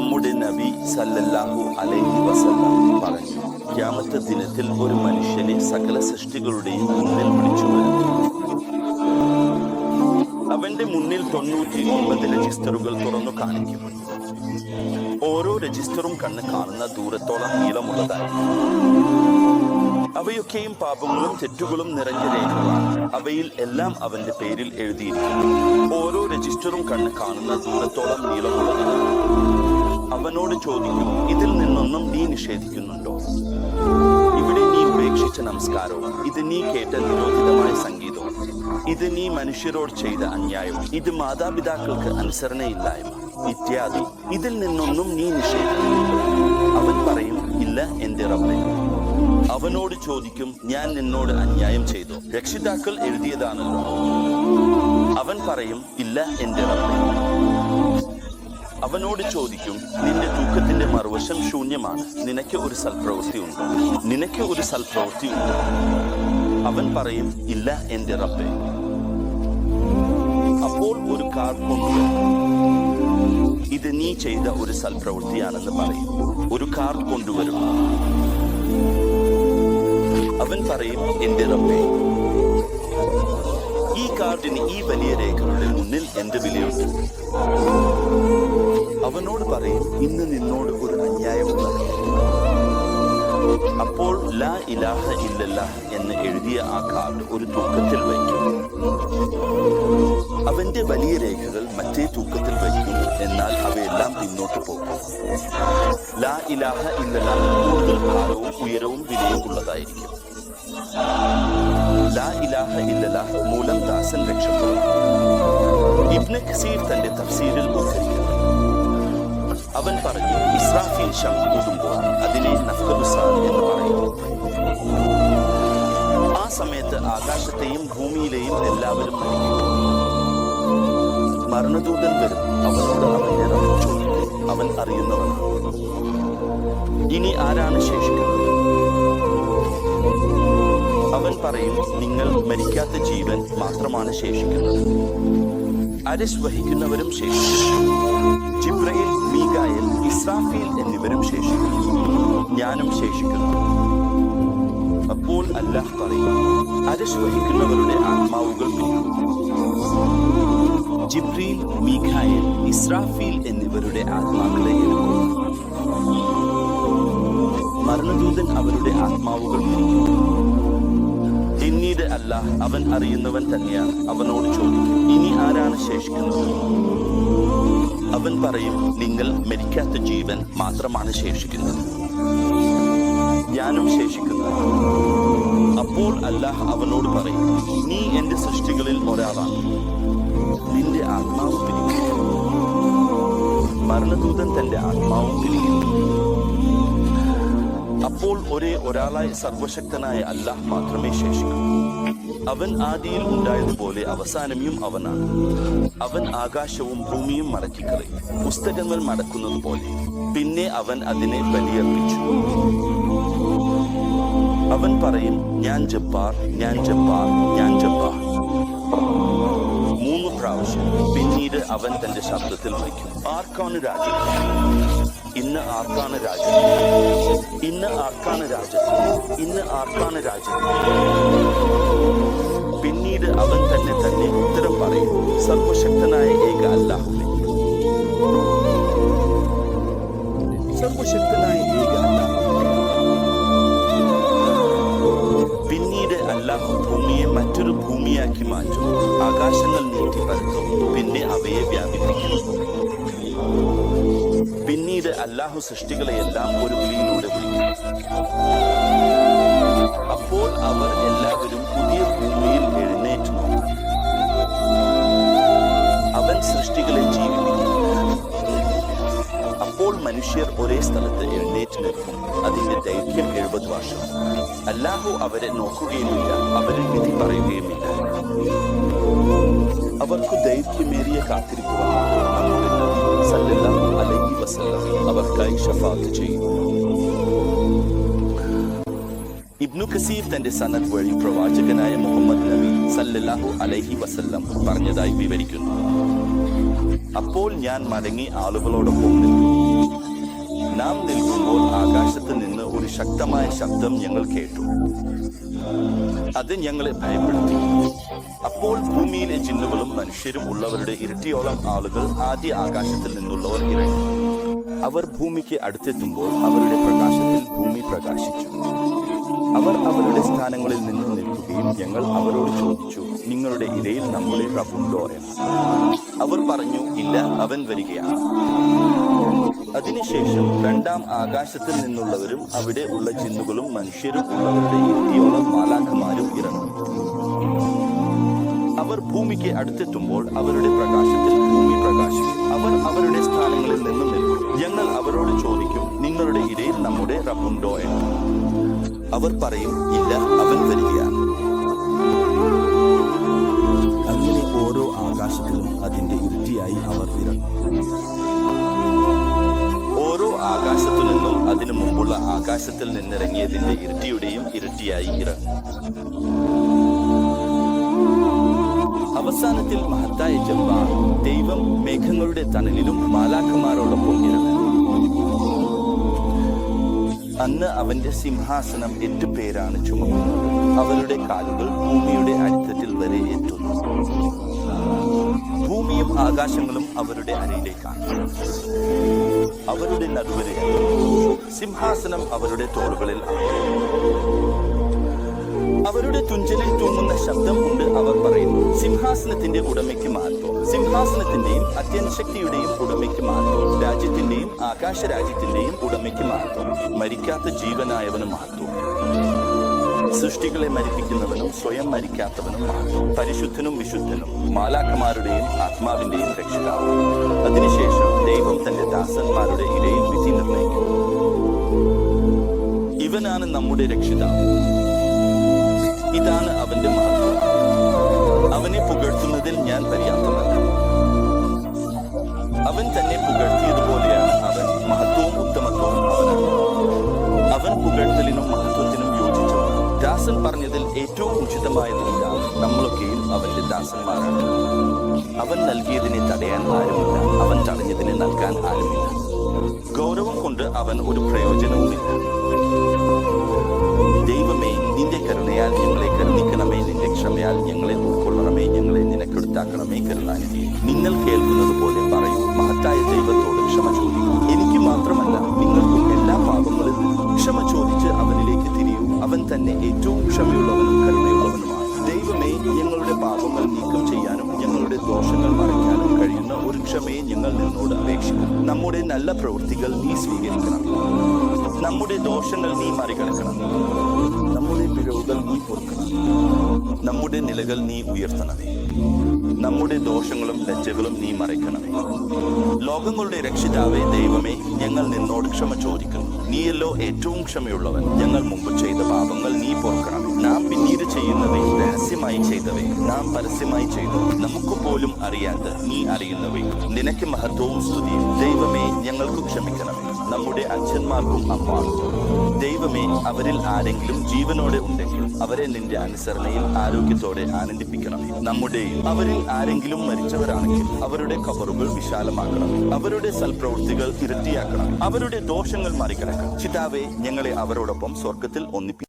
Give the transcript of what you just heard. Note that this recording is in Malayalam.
നമ്മുടെ നബി സല്ലല്ലാഹു അലൈഹി വസല്ലം പറഞ്ഞു, ഖിയാമത്ത് ദിനത്തിൽ ഒരു മനുഷ്യനെ സകല സൃഷ്ടികളുടെയും മുന്നിൽ വിളിച്ചു വരുത്തും. അവന്റെ മുന്നിൽ 99 രജിസ്റ്ററുകൾ തുറന്നു കാണിക്കും. ഓരോ രജിസ്റ്ററും കണ്ണ് കാണുന്ന ദൂരത്തോളം നീളമുള്ളതായിരിക്കും. അവയൊക്കെയും പാപങ്ങളും തെറ്റുകളും നിറഞ്ഞ രേഖകളാണ്. അവയിൽ എല്ലാം അവന്റെ പേരിൽ എഴുതിയിരിക്കും. ഓരോ രജിസ്റ്ററും കണ്ണ് കാണുന്ന ദൂരത്തോളം നീളമുള്ളതാണ്. അവനോട് ചോദിക്കും, ഇതിൽ നിന്നൊന്നും നീ നിഷേധിക്കുന്നുണ്ടോ? ഇവിടെ നീ ഉപേക്ഷിച്ച നമസ്കാരവും, ഇത് നീ കേട്ട നിരോധിതമായ സംഗീതവും, ഇത് നീ മനുഷ്യരോട് ചെയ്ത അന്യായവും, ഇത് മാതാപിതാക്കൾക്ക് അനുസരണയില്ലായ്മ ഇത്യാദി, ഇതിൽ നിന്നൊന്നും നീ നിഷേധിക്കുന്നുണ്ടോ? അവൻ പറയും, ഇല്ല എന്റെ റബ്ബേ. അവനോട് ചോദിക്കും, ഞാൻ നിന്നോട് അന്യായം ചെയ്തു, രക്ഷിതാക്കൾ എഴുതിയതാണല്ലോ. അവൻ പറയും, ഇല്ല എന്റെ റബ്ബേ. അവനോട് ചോദിക്കും, നിന്റെ തൂക്കത്തിന്റെ മറുവശം ശൂന്യമാണ്, നിനക്ക് ഒരു സൽപ്രവൃത്തി ഉണ്ടോ? നിനക്ക് ഒരു സൽപ്രവൃത്തി ഉണ്ടോ? അവൻ പറയും, ഇല്ല എന്റെ റബ്ബേ. അപ്പോൾ ഒരു കാർഡ് കൊണ്ടുവരും. ഇത് നീ ചെയ്ത ഒരു സൽപ്രവൃത്തിയാണെന്ന് പറയും. ഒരു കാർഡ് കൊണ്ടുവരും. അവൻ പറയും, എന്റെ റബ്ബേ, ഈ കാർഡിന് ഈ വലിയ രേഖകളുടെ മുന്നിൽ എന്ത് വിലയുണ്ട്? അവനോട് പറയും, ഇന്ന് നിന്നോട് ഒരു അന്യായമുണ്ട്. അപ്പോൾ ലാ ഇലാഹ ഇല്ലല്ലാഹ് എന്ന് എഴുതിയ ആ കാർഡ് ഒരു തൂക്കത്തിൽ വയ്ക്കും. അവന്റെ വലിയ രേഖകൾ മറ്റേ തൂക്കത്തിൽ വയ്ക്കും. എന്നാൽ അവയെല്ലാം പിന്നോട്ട് പോകും. ലാ ഇലാഹ ഇല്ലല്ലാഹ് കൂടുതൽ ഭാരവും ഉയരവും വിലയും ഉള്ളതായിരിക്കും. ലാ ഇലാഹ ഇല്ലല്ലാഹ് മൂലം ദാസൻ രക്ഷപ്പെടും. ഇബ്നു കസീർ തന്റെ തഫ്സീരിൽ ഉദ്ധരിക്കുന്നു. അവൻ പറഞ്ഞു, ഇസ്രാഫീൽ ശംഖ് ഊതുമ്പോൾ അതിനെ നഫ്ഖുസാൻ എന്ന് പറയുന്നു. ആ സമയത്ത് ആകാശത്തെയും ഭൂമിയിലെയും എല്ലാവരും മരിക്കും. മരണദൂതൻ വരും. അവനോട് അവന്റെ റബ്ബ് ചോദിക്കും. അവൻ അറിയുന്നവനാണ്. ഇനി ആരാണ് ശേഷിക്കുന്നത്? അവൻ പറയും, നിങ്ങൾ മരിക്കാത്ത ജീവൻ മാത്രമാണ് ശേഷിക്കുന്നത്. അരിശ് വഹിക്കുന്നവരും ശേഷിക്കും. ജിബ്രയിൽ, മീകായേൽ, ഇസ്രാഫീൽ എന്നിവരും ശേഷിക്കുന്നു. ഞാനും ശേഷിക്കുന്നു. അപ്പോൾ അല്ലാഹ് പറയും, അരിശ് വഹിക്കുന്നവരുടെ ആത്മാവുകൾ പിരിക്കും. ജിബ്രീൽ, മീകായേൽ, ഇസ്രാഫീൽ എന്നിവരുടെ ആത്മാക്കളെ എടുക്കും. മരണദൂതൻ അവരുടെ ആത്മാവുകൾ പിരിക്കും. പിന്നീട് അല്ലാഹ്, അവൻ അറിയുന്നവൻ തന്നെയാണ്, അവനോട് ചോദിക്കും, ഇനി ആരാണ് ശേഷിക്കുന്നത്? അവൻ പറയും, നിങ്ങൾ മരിക്കാത്ത ജീവൻ മാത്രമാണ് ശേഷിക്കുന്നത്. ഞാനും ശേഷിക്കുന്നു. അപ്പോൾ അല്ലാഹ് അവനോട് പറയും, നീ എന്റെ സൃഷ്ടികളിൽ ഒരാളാണ്. നിന്റെ ആത്മാവ് പിരിക്കും. മരണദൂതൻ തന്റെ ആത്മാവും പിരിക്കും. അപ്പോൾ ഒരാളായി സർവശക്തനായ അല്ലാഹ് മാത്രമേ ശേഷിക്കൂ. അവൻ ആദിയിൽ ഉണ്ടായതുപോലെ അവസാനവും അവനാണ്. അവൻ ആകാശവും ഭൂമിയും മടക്കിക്കളയും, പുസ്തകങ്ങൾ മടക്കുന്നത് പോലെ. പിന്നെ അവൻ അതിനെ ബലിയർപ്പിച്ചു. അവൻ പറയും, ഞാൻ ജബ്ബാർ, ഞാൻ ജബ്ബാർ, ഞാൻ ജബ്ബാർ 3 പ്രാവശ്യം. പിന്നീട് അവൻ തന്റെ ശബ്ദത്തിൽ വയ്ക്കും, ആർക്കാണ് രാജ്യം? ഇന്ന് ആർക്കാണ് രാജ്യം? ഇന്ന് ആർക്കാണ് രാജ്യം? ഇന്ന് ആർക്കാണ് രാജ്യം? പിന്നീട് അവൻ തന്നെ ഉത്തരം പറയും, സർവശക്തനായ ഏക അല്ലാഹുവേ. സർവശക്തനായ ഏക അല്ലാഹുവേ. പിന്നീട് അല്ലാഹു ഭൂമിയെ മറ്റൊരു ഭൂമിയാക്കി മാറ്റും. ആകാശങ്ങൾ നീട്ടി പരത്തും. പിന്നെ അവയെ വ്യാപിപ്പിക്കും. പിന്നീട് അല്ലാഹു സൃഷ്ടികളെയെല്ലാം ഒരു വിളിയിലൂടെ വിളിക്കും. അപ്പോൾ അവർ എല്ലാവരും പുതിയ ഭൂമിയിൽ എഴുന്നേറ്റ് നോക്കും. അവൻ സൃഷ്ടികളെ ജീവിപ്പിക്കും. അപ്പോൾ മനുഷ്യർ ഒരേ സ്ഥലത്ത് എഴുന്നേറ്റ് നിൽക്കും. അതിന്റെ ദൈർഘ്യം 70 വർഷം. അല്ലാഹു അവരെ നോക്കുകയുമില്ല, അവരെ വിധി പറയുകയുമില്ല. അവർക്ക് ദൈർഘ്യമേറിയ കാത്തിരിക്കുവാൻ നമ്മുടെ നബി സല്ലല്ലാഹു അലൈഹി വസല്ലം അവർക്കായി ശഫാഅത്ത് ചെയ്യും. ഇബ്നു കസീർ തന്റെ സനദ് വഴി പ്രവാചകനായ മുഹമ്മദ് നബി സല്ലല്ലാഹു അലൈഹി വസല്ലം പറഞ്ഞതായി വിവരിക്കുന്നു. അപ്പോൾ ഞാൻ മടങ്ങി ആളുകളോടൊപ്പം നിൽക്കും. നാം നിൽക്കുമ്പോൾ ആകാശത്ത് നിന്ന് ഒരു ശക്തമായ ശബ്ദം ഞങ്ങൾ കേട്ടു. അത് ഞങ്ങളെ ഭയപ്പെടുത്തി. അപ്പോൾ ഭൂമിയിലെ ജിന്നുകളും മനുഷ്യരും ഉള്ളവരുടെ ഇരട്ടിയോളം ആളുകൾ ആദ്യ ആകാശത്തിൽ നിന്നുള്ളവർ ഇറങ്ങി. അവർ ഭൂമിക്ക് അടുത്തെത്തുമ്പോൾ അവരുടെ പ്രകാശത്തിൽ ഭൂമി പ്രകാശിച്ചു. അവർ അവരുടെ സ്ഥാനങ്ങളിൽ നിന്ന് നിൽക്കുകയും ഞങ്ങൾ അവരോട് ചോദിച്ചു, നിങ്ങളുടെ ഇടയിൽ നമ്മുടെ റബ്ബുണ്ടോ എന്ന്. അവർ പറഞ്ഞു, ഇല്ല, അവൻ വരികയാണ്. അതിനുശേഷം രണ്ടാം ആകാശത്തിൽ നിന്നുള്ളവരും അവിടെ ഉള്ള ജിന്നുകളും മനുഷ്യരും ഉള്ളവരുടെ ഇരട്ടിയോളം മാലാഖമാരും ഇറങ്ങി. അവർ ഭൂമിക്ക് അടുത്തെത്തുമ്പോൾ അവരുടെ പ്രകാശത്തിൽ ഭൂമി പ്രകാശിക്കും. അവർ അവരുടെ സ്ഥാനങ്ങളിൽ നിന്ന് നിൽക്കും. ഞങ്ങൾ അവരോട് ചോദിക്കും, നിങ്ങളുടെ ഇടയിൽ നമ്മുടെ റബ്ബുണ്ടോ എന്ന്. അവർ പറയും, ഇല്ല, അവൻ വരികയാണ്. അങ്ങനെ ഓരോ ആകാശത്തിലും അതിന്റെ ഇരട്ടിയായി അവർ ഇറങ്ങും. ഓരോ ആകാശത്തു നിന്നും അതിനു മുമ്പുള്ള ആകാശത്തിൽ നിന്നിറങ്ങിയതിന്റെ ഇരട്ടിയുടെയും ഇരട്ടിയായി ഇറങ്ങും. അവസാനത്തിൽ മഹത്തായ ജബ്ബാർ ദൈവം മേഘങ്ങളുടെ തണലിലും മാലാഖമാരോടൊപ്പം ഇറങ്ങും. അന്ന് അവന്റെ സിംഹാസനം 8 പേരാണ് ചുമക്കുന്നത്. അവരുടെ കാലുകൾ ഭൂമിയുടെ അടിത്തട്ടിൽ വരെ എത്തുന്നു. ഭൂമിയും ആകാശങ്ങളും അവരുടെ അരയിലേക്കാണ്. അവരുടെ നടുവരെ സിംഹാസനം അവരുടെ തോളുകളിൽ ആണ്. അവരുടെ തുഞ്ചലിൽ തൂങ്ങുന്ന ശബ്ദം കൊണ്ട് അവർ പറയുന്നു, സിംഹാസനത്തിന്റെ ഉടമയ്ക്ക് മഹത്വം, സിംഹാസനത്തിന്റെയും അത്യന്തശക്തിയുടെയും ഉടമയ്ക്ക് മഹത്വം, രാജ്യത്തിന്റെയും ആകാശരാജ്യത്തിന്റെയും ഉടമയ്ക്ക് മഹത്വം, മരിക്കാത്ത ജീവനായവന് മഹത്വം, സൃഷ്ടികളെ മരിപ്പിക്കുന്നവനും സ്വയം മരിക്കാത്തവനും മഹത്വം, പരിശുദ്ധനും വിശുദ്ധനും, മാലാഖമാരുടെയും ആത്മാവിന്റെയും രക്ഷിതാവും. അതിനുശേഷം ദൈവം തന്റെ ദാസന്മാരുടെ ഇടയിൽ വിധി നിർണയിക്കും. ഇവനാണ് നമ്മുടെ രക്ഷിതാവ്, ഇതാണ് അവന്റെ മഹത്വം. അവനെ പുകഴ്ത്തുന്നതിൽ ഞാൻ പര്യാപ്തമല്ല. അവൻ തന്നെ പുകഴ്ത്തിയതുപോലെയാണ് അവൻ. മഹത്വവും ഉത്തമത്വവും അവനാണ്. അവൻ പുകഴ്ത്തലിനും മഹത്വത്തിനും യോജിച്ചവൻ. ദാസൻ പറഞ്ഞതിൽ ഏറ്റവും ഉചിതമായതില്ല. നമ്മളൊക്കെയും അവന്റെ ദാസന്മാരാണ്. അവൻ നൽകിയതിനെ തടയാൻ ആരുമില്ല. അവൻ തടഞ്ഞതിനെ നൽകാൻ ആരുമില്ല. ഗൗരവം കൊണ്ട് അവൻ ഒരു പ്രയോജനവുമില്ല. ദൈവമേ, നിന്റെ കരുണയാൽ ഞങ്ങളെ കരുണിക്കണമേ. നിന്റെ ക്ഷമയാൽ ഞങ്ങളെ ഉൾക്കൊള്ളണമേ. ഞങ്ങളെ നിനക്കെടുത്താക്കണമേ കരുണാനിധി. നിങ്ങൾ കേൾക്കുന്നത് പോലെ പറയൂ, മഹത്തായ ദൈവത്തോട് ക്ഷമ ചോദിക്കൂ. എനിക്ക് മാത്രമല്ല, നിങ്ങൾക്കും എല്ലാ പാപങ്ങളിൽ ക്ഷമ ചോദിച്ച് അവനിലേക്ക് തിരിയൂ. അവൻ തന്നെ ഏറ്റവും ക്ഷമയുള്ളവനും കരുണയുള്ളവനുമാണ്. ദൈവമേ, ഞങ്ങളുടെ പാപങ്ങൾ നീക്കം ചെയ്യാനും ഞങ്ങളുടെ ദോഷങ്ങൾ മറയ്ക്കാനും കഴിയുന്ന ഒരു ക്ഷമയെ ഞങ്ങൾ നിന്നോട് അപേക്ഷിക്കും. നമ്മുടെ നല്ല പ്രവൃത്തികൾ നീ സ്വീകരിക്കണം. നമ്മുടെ ദോഷങ്ങൾ നീ മറികടക്കണം. നമ്മുടെ പിഴവുകൾ നീ പൊറുക്കണം. നമ്മുടെ നിലകൾ നീ ഉയർത്തണമേ. നമ്മുടെ ദോഷങ്ങളും ലജ്ജകളും നീ മറയ്ക്കണമേ. ലോകങ്ങളുടെ രക്ഷിതാവേ ദൈവമേ, ഞങ്ങൾ നിന്നോട് ക്ഷമ ചോദിക്കുന്നു. നീയല്ലോ ഏറ്റവും ക്ഷമയുള്ളവൻ. ഞങ്ങൾ മുമ്പ് ചെയ്ത പാപങ്ങൾ നീ പൊറുക്കണമേ. നാം പിന്നീട് ചെയ്യുന്നവേ, രഹസ്യമായി ചെയ്തവേ, നാം പരസ്യമായി ചെയ്തു, നമുക്ക് പോലും അറിയാത്ത നീ അറിയുന്നവേ, നിനക്ക് മഹത്വവും സ്തുതിയും. ദൈവമേ, ഞങ്ങൾക്ക് ക്ഷമിക്കണമേ. നമ്മുടെ അച്ഛന്മാർക്കും അമ്മമാർക്കും ദൈവമേ, അവരിൽ ആരെങ്കിലും ജീവനോടെ ഉണ്ടെങ്കിൽ അവരെ നിന്റെ അനുസരണയിൽ ആരോഗ്യത്തോടെ ആനന്ദിപ്പിക്കണമേ. അവരിൽ ആരെങ്കിലും മരിച്ചവരാണെങ്കിൽ അവരുടെ ഖബറുകൾ വിശാലമാക്കണം. അവരുടെ സൽപ്രവൃത്തികൾ ഇരട്ടിയാക്കണം. അവരുടെ ദോഷങ്ങൾ മറികടക്കണം. പിതാവേ, ഞങ്ങളെ അവരോടൊപ്പം സ്വർഗത്തിൽ ഒന്നിപ്പിക്കും.